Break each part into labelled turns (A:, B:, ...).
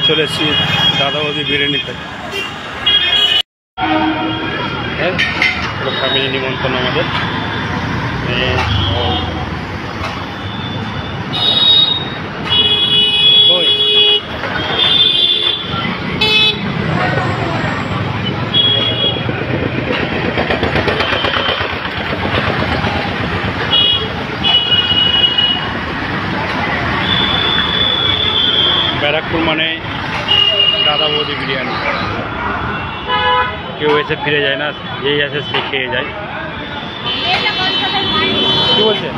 A: চলে এসেছি দাদা বৌদি বিরিয়ানিতে। পুরো ফ্যামিলি নিমন্ত্রণ আমাদের। ব্যারাকপুর মানে দাদা বৌদি বিরিয়ানি, কেউ এসে ফিরে যায় না, যেই আসে সে খেয়ে যায়। কি বলছে?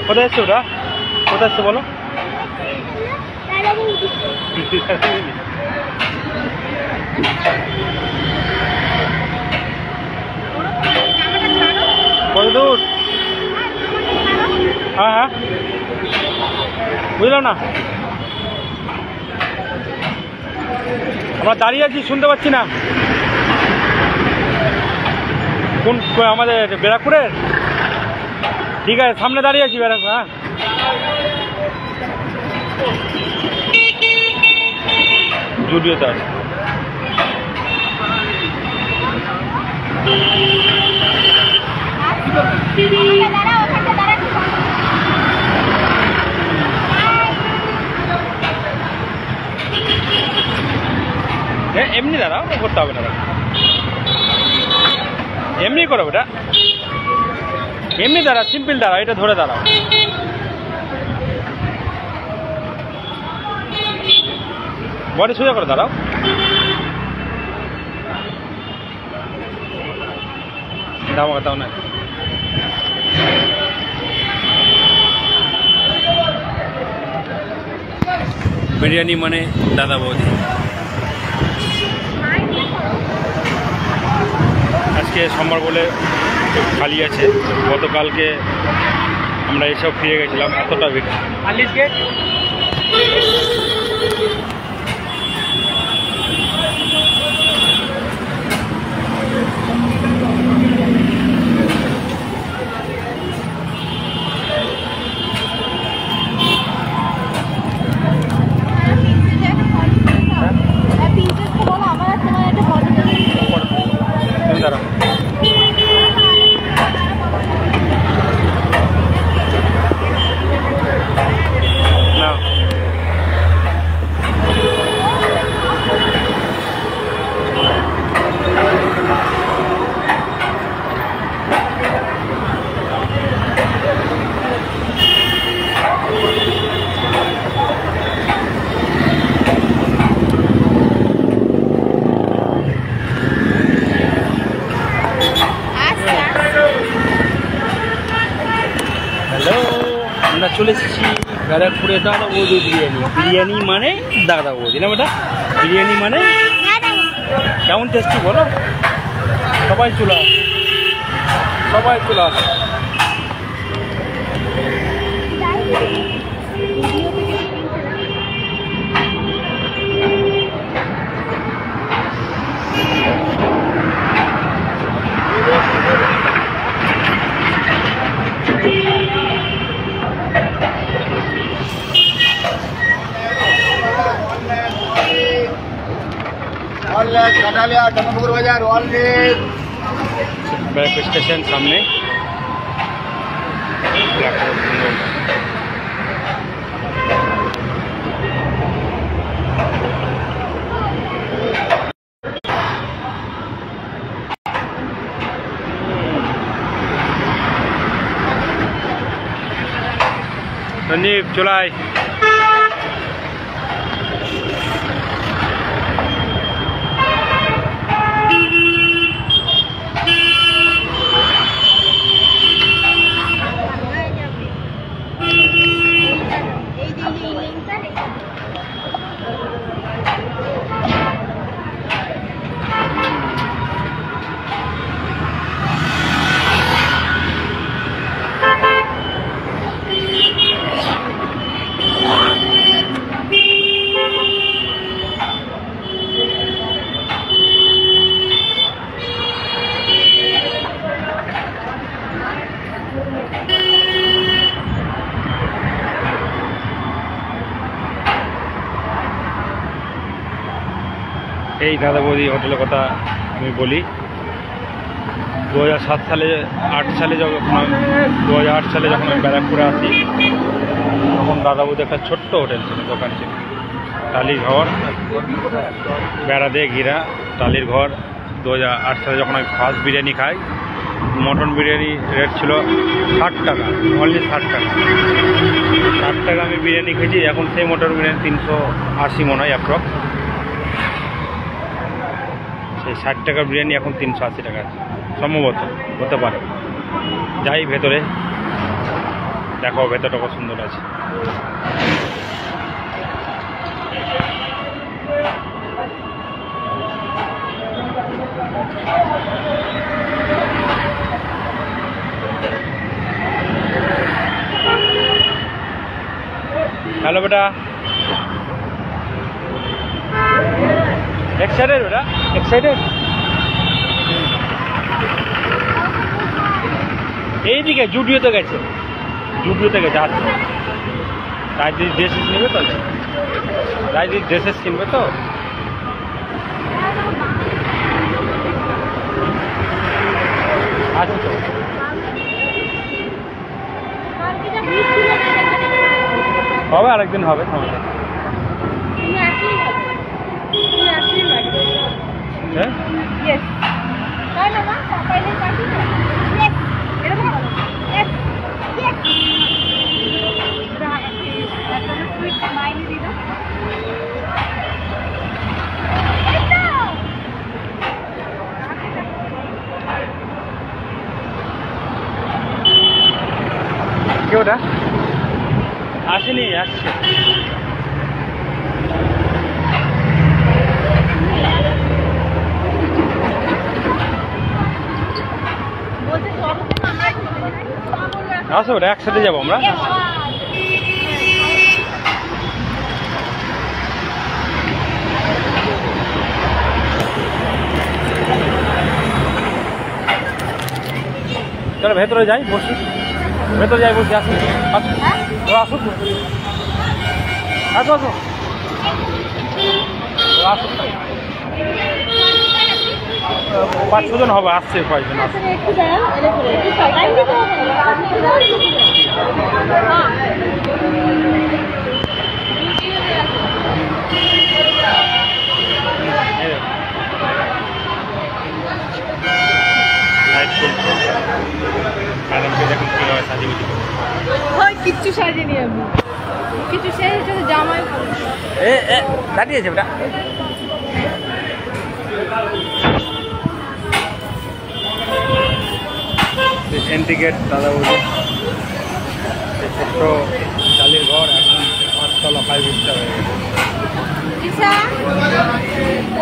A: কোথায় এসছে ওটা? কোথায় এসছে বলো? কত দূর? হ্যাঁ হ্যাঁ, বুঝলাম না। আমরা দাঁড়িয়ে আছি, শুনতে পাচ্ছি না। কোন আমাদের ব্যারাকপুরের? ঠিক আছে, সামনে দাঁড়িয়ে আছি ব্যারাকপুর। হ্যাঁ, জুডিওতে আছে। এমনি দাঁড়াও, করতে হবে না, এমনি করো ওটা, এমনি দাঁড়া, সিম্পল দাঁড়াও, এটা ধরে দাঁড়াও। বডি সোজা করে দাঁড়াও। দাও আমাকে, দাও না। বিরিয়ানি মানে দাদা বৌদি। আজকে সোমবার বলে খালি আছে, গতকালকে আমরা এসব ফিরে গেছিলাম, এতটা ভিড়। আমরা চলে এসেছি ব্যারাকপুরে দাদা বৌদি বিরিয়ানি। বিরিয়ানি মানে দাদা বৌদি না বেটা, বিরিয়ানি মানে কেমন টেস্টি বলো। সবাই চলে আস, সবাই চলে আস। ব্যারাকপুর স্টেশন সামনে। সন্দীপ চলাই। এই দাদা বৌদি হোটেলের কথা আমি বলি, 2007 সালে 8 সালে যখন 2008 সালে যখন আমি ব্যারাকপুরে আসি, তখন দাদা বৌদি একটা ছোট্ট হোটেল ছিল, দোকান ছিল, টালির ঘর, বেড়া দিয়ে ঘিরা টালির ঘর। 2008 সালে যখন আমি ফার্স্ট বিরিয়ানি খাই, মটন বিরিয়ানি রেট ছিল 60 টাকা, অনলি 60 টাকা। 60 টাকা আমি বিরিয়ানি খেয়েছি। এখন সেই মটন বিরিয়ানি 380 মনে হয় অ্যাপ্রক্স। সেই 60 টাকার বিরিয়ানি এখন 380 টাকা সম্ভবত, হতে পারে। যাই ভেতরে, দেখো ভেতরটা কত সুন্দর আছে। हेलो बेटा, एक्साइटेड बेटा, एक्साइटेड। এইদিকে জুডিওতে গেছে, জুডিওতে গেছে। আচ্ছা, রাজদীপ ড্রেস কিনবে তো, রাজদীপ ড্রেসেস কিনবে তো। আচ্ছা, তো হবে, আরেকদিন হবে। কি ওটা আসেনি, আসছে। আসো ওটা, একসাথে যাবো আমরা। চলো ভেতরে যাই, বসি, ভেতরে যাই, বসি। আসুন, আসুন, আসুন, আসো, আসো, আসুন। 5-6 জন হবে, আসছে কয়েকজন। আসছে ম্যাডামকে দেখুন কীভাবে সাজিয়ে
B: কিচ্ছু সাজিনি আমি, কিছু সেজেছে, জামাই
A: দাঁড়িয়েছে ওটা। এন্ট্রি গেট দাদা বৌদি, ছোট্ট চালের ঘর এখন 5 তলা 5 স্টার হয়ে গেছে।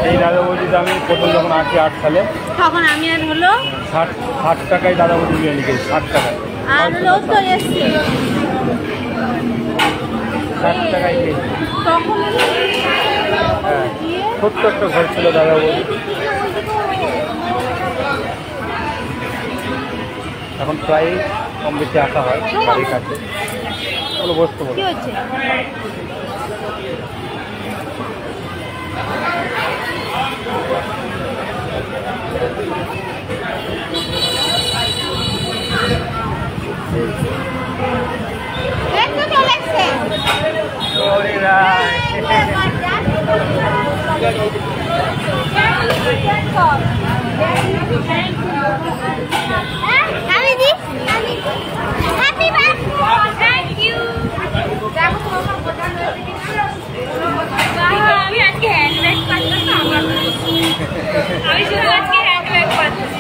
A: এই দাদা বৌদিতে আমি প্রথম যখন আসি 8 সালে,
B: তখন আমি আর হলো
A: 60 টাকায় দাদা বৌদি বিরিয়ানি খেয়েছি। 60 টাকায়,
B: আর লোক তো এসছি
A: 60 টাকায় খেয়েছি।
B: তখন
A: হ্যাঁ, ছোট্ট একটা ঘর ছিল দাদা বৌদি। এখন প্রায় কম বেশি আসা হয় বাড়ির কাছে। বলো, বসতে বলো।
B: কি হচ্ছে?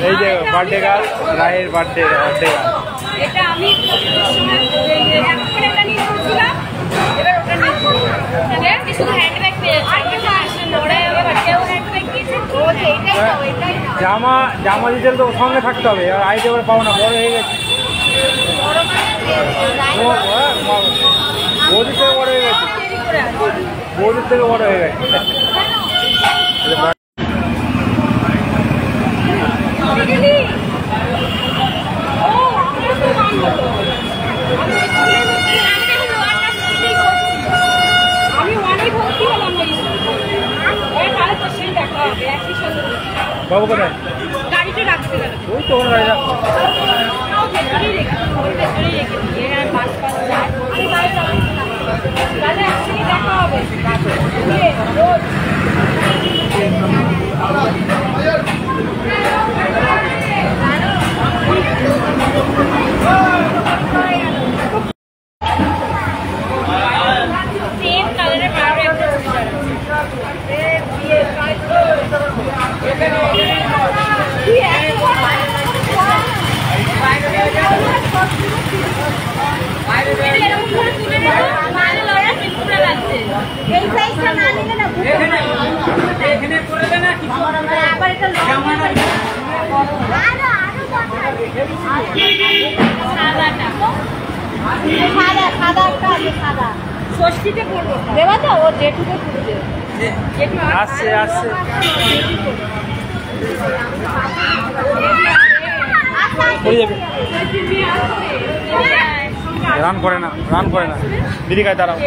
A: এই যে বার্থডে গার্ল, রায়ের বার্থডে গার্ল।
B: এটা আমি এটা নিয়ে এসেছিলাম, এবার ওটা নিয়ে আমি শুধু হ্যান্ডব্যাগ পেয়েছি।
A: জামা দিতে তো সঙ্গে থাকতে হবে, আর আইতে এবার পাবো না, বড় হয়ে গেছে। বৌদির থেকে বড় হয়ে গেছে, বৌদির থেকে বড় হয়ে গেছে।
B: আমি অনেক ভর্তি হলাম।
A: বাবু কোথায়?
B: গাড়িতে রাখতে গেল
A: ওই তো ওখানে গাড়ি রাখো।
B: ভেতরেই রেখে দিয়ে বাস পাস যায় দাদা একদিনই দেখা হবে রোজ সেম কালারের পাড়ে একটা এই সাইজটা না নিলে না এখানে করে দে না কিছু আবার এটা আরো সাদাটা সাদা ষষ্ঠীতে করবো দেবা তো ও জেঠুকে করবে
A: আসছে আসছে রান করে না দিদি কাজ দাঁড়াও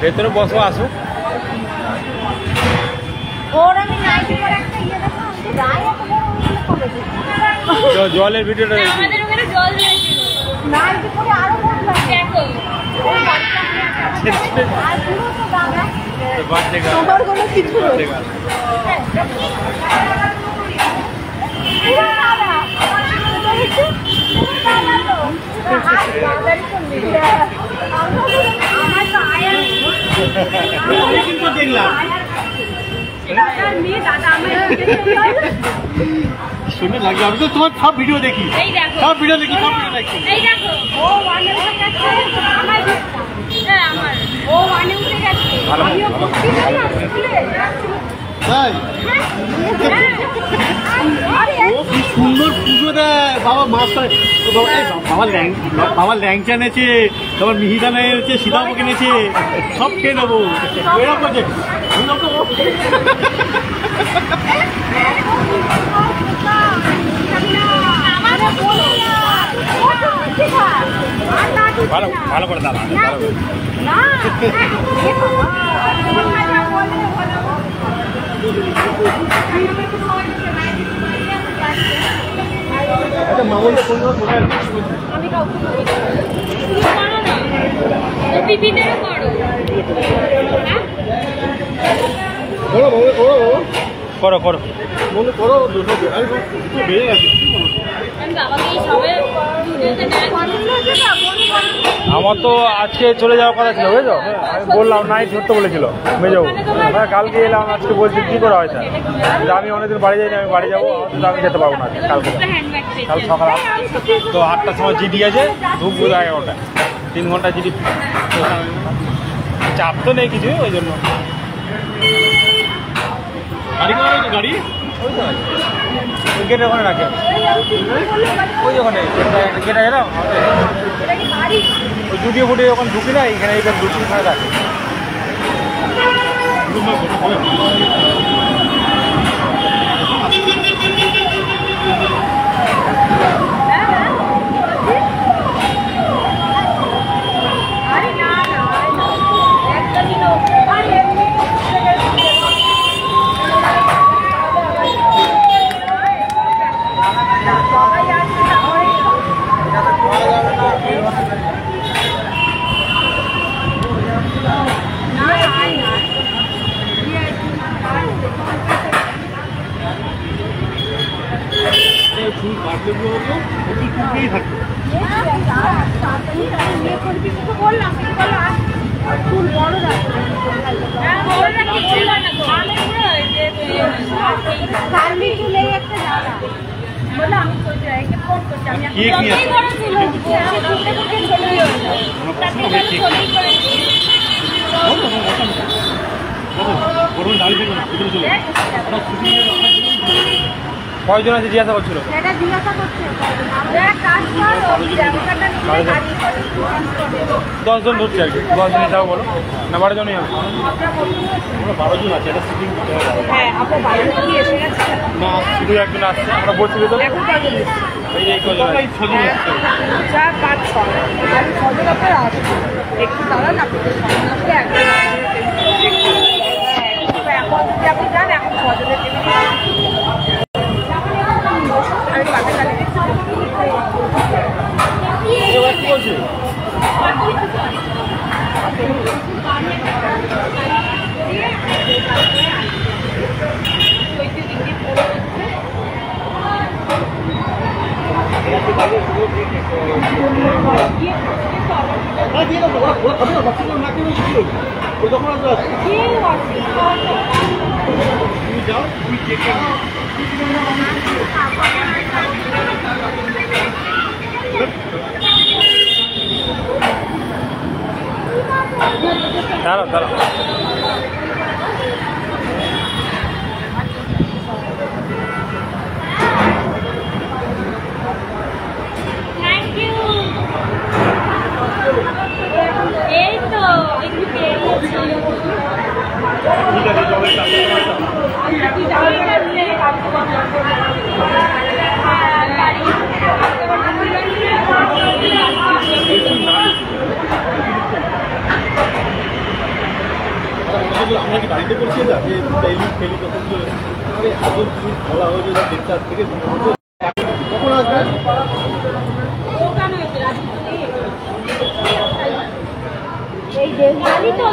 A: ভেতরে বসো আসো
B: ওর আমি নাইটি করে একটা ইয়ে দেখো গায়ে এত বড় করে
A: জলের ভিডিওটা
B: আমাদের ওখানে জল দিয়েছিল নাইটি করে আরো বড় লাগে দেখো আর পুরো তো গামলা
A: বাড়তে গেল
B: তোমার কোনো কিছু নেই পুরো সাদা আমার তো আয়া
A: কিন্তু দেখলাম শুনে লাগে আমি তো তোমার সব ভিডিও দেখি সব ভিডিও দেখি
B: এই দেখো ও ওয়ানে উঠে গেছে আমার হ্যাঁ আমার ও ওয়ানে উঠে গেছে আমিও করছি না স্কুলে
C: তাই ও কি সুন্দর পুজো দেয় বাবা মাস্টার বাবা ল্যাংচা এনেছে তোমার মিহিদানা এনেছে সীতাভোগ এনেছে সব খেয়ে নেবো এরকম করছে
A: ভালো করে দাঁড়া
C: মামুনটা কোন মোবাইল
A: করো করো
C: মনে করো দুটো বেড়ে গেছে
A: আমার তো আজকে চলে যাওয়ার কথা ছিল বুঝছো আমি বললাম নাইট ধরতে বলেছিল মেজো কালকে এলাম আজকে বলছি কী করে হয় স্যার আমি অনেকদিন বাড়ি যাইনি আমি বাড়ি যাবো আমি যেতে পারবো না কালকে কাল সকাল তো 8টার সময় জিডি আছে ঢুকবো 11টা 3 ঘন্টা জিডি চাপ তো নেই কিছু ওই জন্য
C: গাড়ি
A: গেটের ওখানে রাখে ওই ওখানে গেটে গেলাম ওই জুটিয়ে ফুটিয়ে যখন ঢুকি না এখানে এইটা ঢুকি ওখানে রাখে
C: ফুল কাটলে ফুলকেই থাকবে
B: ফুল বড় রাখবে চুলে একটা জায়গা বলে আমি ফোন করছি আমি
A: কয়জন আছে জিজ্ঞাসা করছিল
B: এটা জিজ্ঞাসা করছে
A: 10 জন ধরছি আর কি 10 জন যাও বলো না 12 জনই হবে
C: 12 জন আছে এটা সিটিং করতে হবে
B: হ্যাঁ আপনার 12 জন এসে গেছে
C: না
A: দু একজন আসছে, আমরা বসি ভেতরে। এই যে এই কজন আছে।
B: 4, 5, 6 আমি 6 জন আপনার আসবো একটু দাঁড়ান আপনাদের সামনে আসলে একজন এখন যদি আপনি যান এখন 6 জনের টেবিল আমি পাতে কালে
A: এবার কি বলছি দাঁড়াও দাঁড়াও
B: থ্যাংক ইউ এই তো একটু পেয়েছি
A: ঠিক আছে জলের
C: আমরা কি বাড়িতে করছি না যে ফেলি তখন আদর জিনিস বলা হয়েছে যে 1:30 থেকে কখন আসবেন?
B: এই যে গাড়ি তো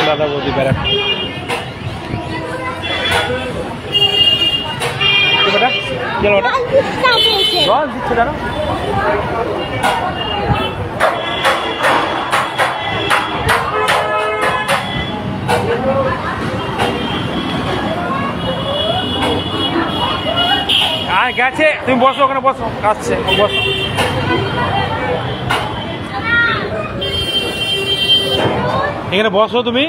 A: দাদা বৌদি ব্যারাক বেটা চলো ওটা জল দিচ্ছে দাঁড়া আর গেছে তুমি বসো ওখানে বসো আসছে বসো এখানে বসো তুমি